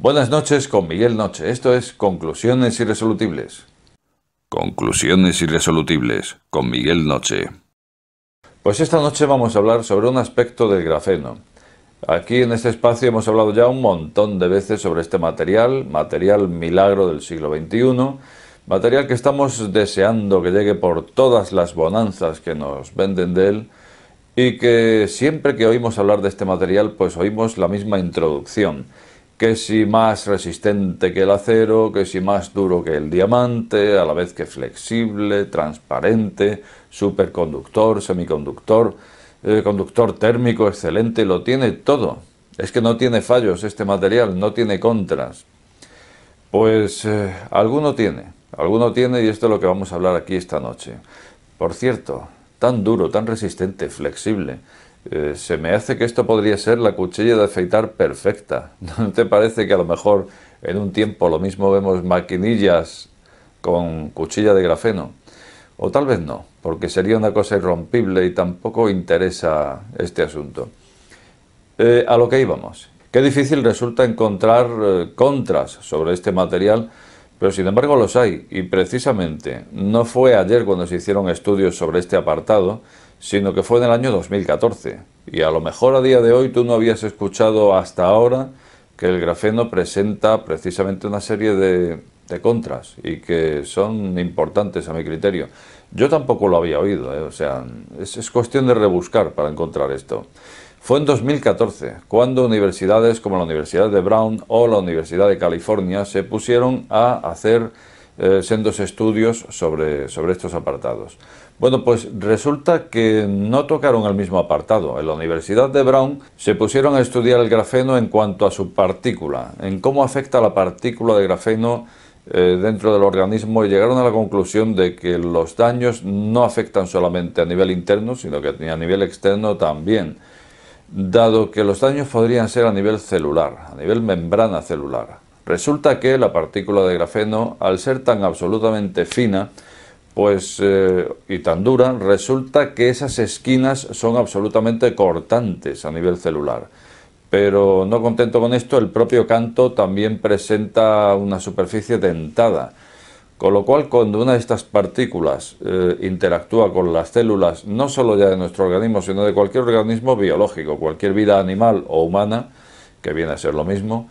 Buenas noches con Miguel Noche. Esto es Conclusiones Irresolubles. Conclusiones Irresolubles con Miguel Noche. Pues esta noche vamos a hablar sobre un aspecto del grafeno. Aquí en este espacio hemos hablado ya un montón de veces sobre este material milagro del siglo XXI, material que estamos deseando que llegue por todas las bonanzas que nos venden de él y que siempre que oímos hablar de este material pues oímos la misma introducción. Que si más resistente que el acero, que si más duro que el diamante, a la vez que flexible, transparente, superconductor, semiconductor, conductor térmico excelente, lo tiene todo. Es que no tiene fallos este material, no tiene contras. Pues alguno tiene y esto es lo que vamos a hablar aquí esta noche. Por cierto, tan duro, tan resistente, flexible. Se me hace que esto podría ser la cuchilla de afeitar perfecta. ¿No te parece que a lo mejor en un tiempo lo mismo vemos maquinillas con cuchilla de grafeno? O tal vez no, porque sería una cosa irrompible y tampoco interesa este asunto. A lo que íbamos. Qué difícil resulta encontrar contras sobre este material, pero sin embargo los hay. Y precisamente no fue ayer cuando se hicieron estudios sobre este apartado, sino que fue en el año 2014. Y a lo mejor a día de hoy tú no habías escuchado hasta ahora que el grafeno presenta precisamente una serie de contras y que son importantes a mi criterio. Yo tampoco lo había oído, o sea, es cuestión de rebuscar para encontrar esto. Fue en 2014 cuando universidades como la Universidad de Brown o la Universidad de California se pusieron a hacer sendos estudios sobre estos apartados. Bueno, pues resulta que no tocaron el mismo apartado. En la Universidad de Brown se pusieron a estudiar el grafeno en cuanto a su partícula, en cómo afecta la partícula de grafeno dentro del organismo, y llegaron a la conclusión de que los daños no afectan solamente a nivel interno, sino que a nivel externo también, dado que los daños podrían ser a nivel celular, a nivel membrana celular. Resulta que la partícula de grafeno, al ser tan absolutamente fina, pues y tan dura, resulta que esas esquinas son absolutamente cortantes a nivel celular. Pero no contento con esto, el propio canto también presenta una superficie dentada, con lo cual cuando una de estas partículas interactúa con las células, no solo ya de nuestro organismo, sino de cualquier organismo biológico, cualquier vida animal o humana, que viene a ser lo mismo,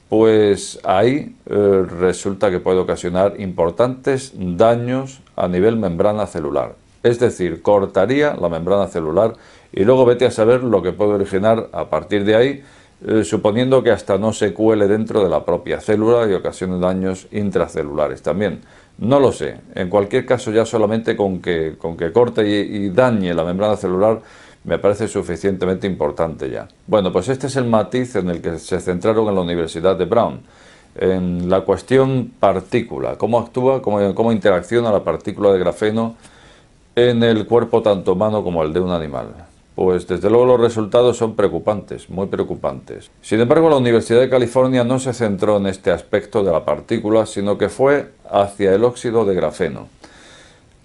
pues ahí resulta que puede ocasionar importantes daños a nivel membrana celular. Es decir, cortaría la membrana celular y luego vete a saber lo que puede originar a partir de ahí, suponiendo que hasta no se cuele dentro de la propia célula y ocasione daños intracelulares también. No lo sé. En cualquier caso, ya solamente con que corte y dañe la membrana celular me parece suficientemente importante ya. Bueno, pues este es el matiz en el que se centraron en la Universidad de Brown, en la cuestión partícula, cómo actúa, cómo interacciona la partícula de grafeno en el cuerpo tanto humano como el de un animal. Pues desde luego los resultados son preocupantes, muy preocupantes. Sin embargo, la Universidad de California no se centró en este aspecto de la partícula, sino que fue hacia el óxido de grafeno.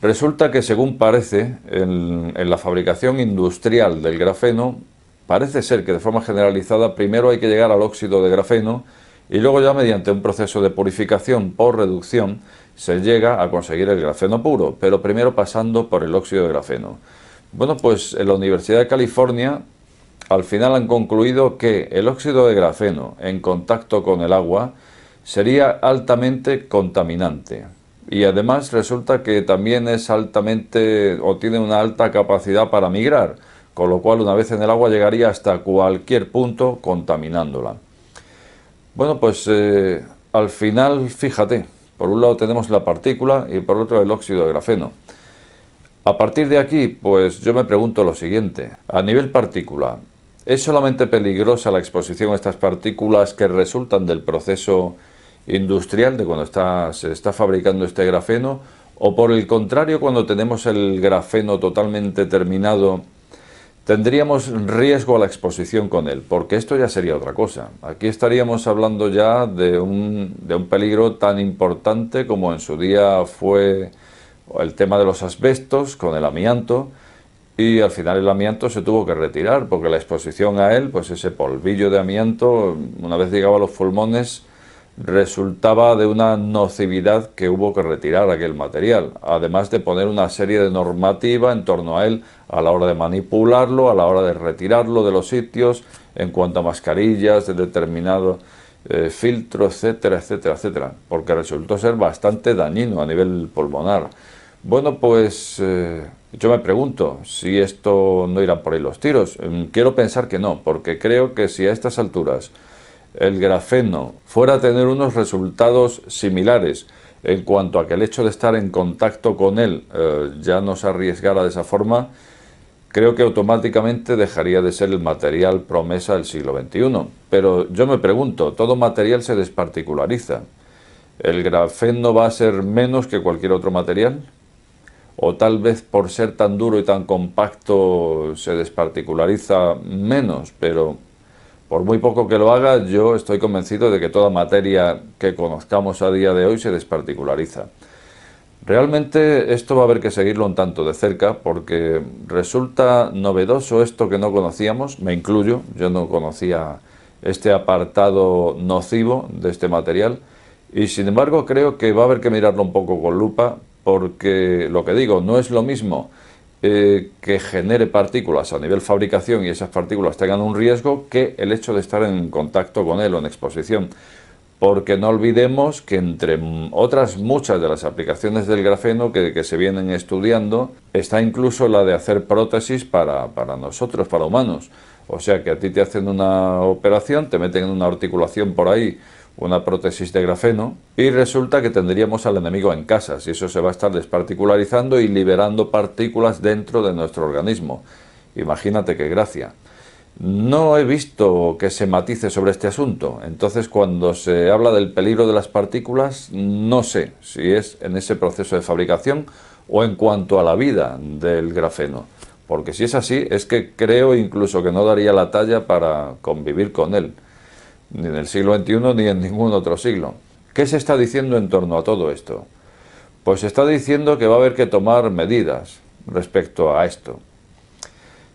Resulta que, según parece, en la fabricación industrial del grafeno, parece ser que de forma generalizada primero hay que llegar al óxido de grafeno y luego ya mediante un proceso de purificación por reducción se llega a conseguir el grafeno puro, pero primero pasando por el óxido de grafeno. Bueno, pues en la Universidad de California al final han concluido que el óxido de grafeno en contacto con el agua sería altamente contaminante. Y además resulta que también es altamente o tiene una alta capacidad para migrar, con lo cual una vez en el agua llegaría hasta cualquier punto contaminándola. Bueno, pues al final, fíjate, por un lado tenemos la partícula y por otro el óxido de grafeno. A partir de aquí, pues yo me pregunto lo siguiente, a nivel partícula, ¿es solamente peligrosa la exposición a estas partículas que resultan del proceso industrial de cuando se está fabricando este grafeno? ¿O por el contrario, cuando tenemos el grafeno totalmente terminado, tendríamos riesgo a la exposición con él? Porque esto ya sería otra cosa. Aquí estaríamos hablando ya de un peligro tan importante como en su día fue el tema de los asbestos con el amianto, y al final el amianto se tuvo que retirar porque la exposición a él, pues ese polvillo de amianto, una vez llegaba a los pulmones, resultaba de una nocividad que hubo que retirar aquel material, además de poner una serie de normativa en torno a él a la hora de manipularlo, a la hora de retirarlo de los sitios, en cuanto a mascarillas de determinado filtro, etcétera, etcétera, etcétera, porque resultó ser bastante dañino a nivel pulmonar. Bueno, pues yo me pregunto si esto no irán por ahí los tiros. Quiero pensar que no, porque creo que si a estas alturas el grafeno fuera a tener unos resultados similares en cuanto a que el hecho de estar en contacto con él ya nos arriesgara de esa forma, creo que automáticamente dejaría de ser el material promesa del siglo XXI. Pero yo me pregunto, todo material se desparticulariza. ¿El grafeno va a ser menos que cualquier otro material? ¿O tal vez por ser tan duro y tan compacto se desparticulariza menos? Pero por muy poco que lo haga, yo estoy convencido de que toda materia que conozcamos a día de hoy se desparticulariza. Realmente esto va a haber que seguirlo un tanto de cerca porque resulta novedoso esto que no conocíamos, me incluyo, yo no conocía este apartado nocivo de este material y sin embargo creo que va a haber que mirarlo un poco con lupa porque lo que digo, no es lo mismo que genere partículas a nivel fabricación y esas partículas tengan un riesgo que el hecho de estar en contacto con él o en exposición. Porque no olvidemos que entre otras muchas de las aplicaciones del grafeno que se vienen estudiando, está incluso la de hacer prótesis para nosotros, para humanos. O sea que a ti te hacen una operación, te meten en una articulación por ahí, una prótesis de grafeno, y resulta que tendríamos al enemigo en casa, si eso se va a estar desparticularizando y liberando partículas dentro de nuestro organismo. Imagínate qué gracia. No he visto que se matice sobre este asunto, entonces cuando se habla del peligro de las partículas, no sé si es en ese proceso de fabricación o en cuanto a la vida del grafeno, porque si es así, es que creo incluso que no daría la talla para convivir con él, ni en el siglo XXI ni en ningún otro siglo. ¿Qué se está diciendo en torno a todo esto? Pues se está diciendo que va a haber que tomar medidas respecto a esto.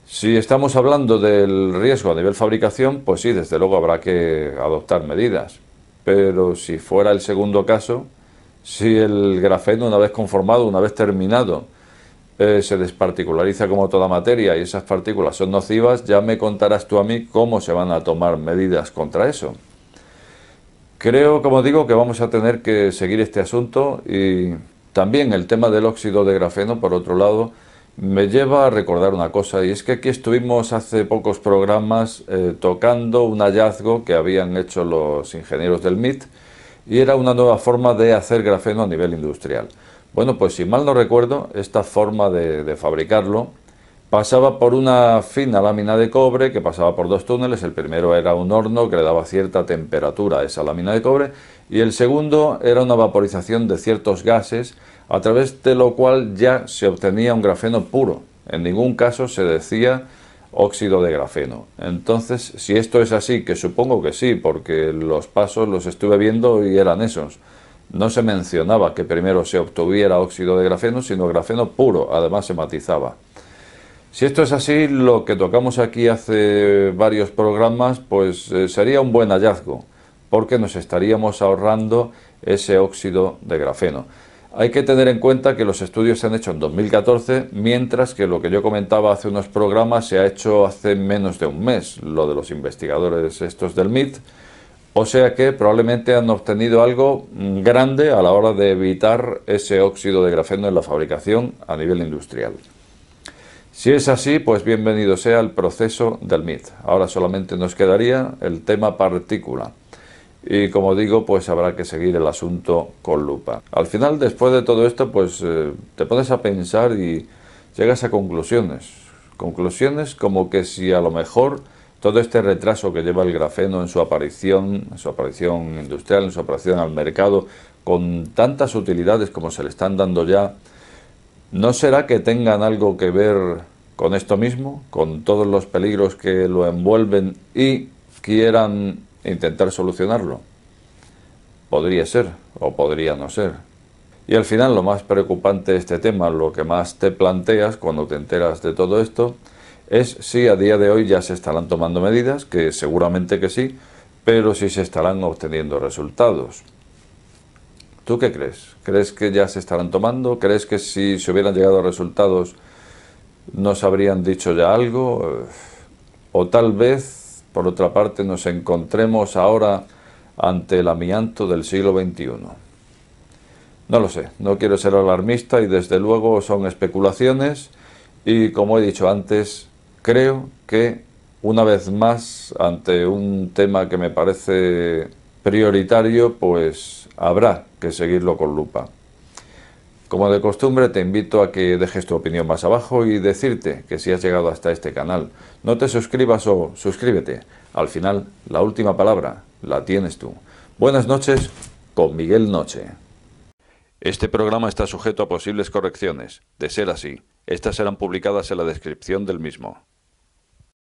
Si estamos hablando del riesgo a nivel fabricación, pues sí, desde luego habrá que adoptar medidas. Pero si fuera el segundo caso, si el grafeno una vez conformado, una vez terminado, se desparticulariza como toda materia y esas partículas son nocivas, ya me contarás tú a mí cómo se van a tomar medidas contra eso. Creo, como digo, que vamos a tener que seguir este asunto y también el tema del óxido de grafeno, por otro lado, me lleva a recordar una cosa, y es que aquí estuvimos hace pocos programas tocando un hallazgo que habían hecho los ingenieros del MIT y era una nueva forma de hacer grafeno a nivel industrial. Bueno, pues si mal no recuerdo, esta forma de fabricarlo pasaba por una fina lámina de cobre que pasaba por dos túneles. El primero era un horno que le daba cierta temperatura a esa lámina de cobre y el segundo era una vaporización de ciertos gases a través de lo cual ya se obtenía un grafeno puro. En ningún caso se decía óxido de grafeno. Entonces, si esto es así, que supongo que sí, porque los pasos los estuve viendo y eran esos. No se mencionaba que primero se obtuviera óxido de grafeno, sino grafeno puro, además se matizaba. Si esto es así, lo que tocamos aquí hace varios programas, pues sería un buen hallazgo, porque nos estaríamos ahorrando ese óxido de grafeno. Hay que tener en cuenta que los estudios se han hecho en 2014, mientras que lo que yo comentaba hace unos programas se ha hecho hace menos de un mes, lo de los investigadores estos del MIT, o sea que probablemente han obtenido algo grande a la hora de evitar ese óxido de grafeno en la fabricación a nivel industrial. Si es así, pues bienvenido sea el proceso del MIT. Ahora solamente nos quedaría el tema partícula. Y como digo, pues habrá que seguir el asunto con lupa. Al final, después de todo esto, pues te pones a pensar y llegas a conclusiones. Conclusiones como que si a lo mejor todo este retraso que lleva el grafeno en su aparición industrial, en su aparición al mercado, con tantas utilidades como se le están dando ya, ¿no será que tengan algo que ver con esto mismo, con todos los peligros que lo envuelven y quieran intentar solucionarlo? Podría ser o podría no ser. Y al final lo más preocupante de este tema, lo que más te planteas cuando te enteras de todo esto, es si a día de hoy ya se estarán tomando medidas, que seguramente que sí, pero si se estarán obteniendo resultados. ¿Tú qué crees? ¿Crees que ya se estarán tomando? ¿Crees que si se hubieran llegado a resultados nos habrían dicho ya algo? O tal vez, por otra parte, nos encontremos ahora ante el amianto del siglo XXI. No lo sé, no quiero ser alarmista y desde luego son especulaciones y, como he dicho antes, creo que una vez más, ante un tema que me parece prioritario, pues habrá que seguirlo con lupa. Como de costumbre, te invito a que dejes tu opinión más abajo y decirte que si has llegado hasta este canal, no te suscribas o suscríbete. Al final, la última palabra la tienes tú. Buenas noches con Miguel Noche. Este programa está sujeto a posibles correcciones. De ser así, estas serán publicadas en la descripción del mismo.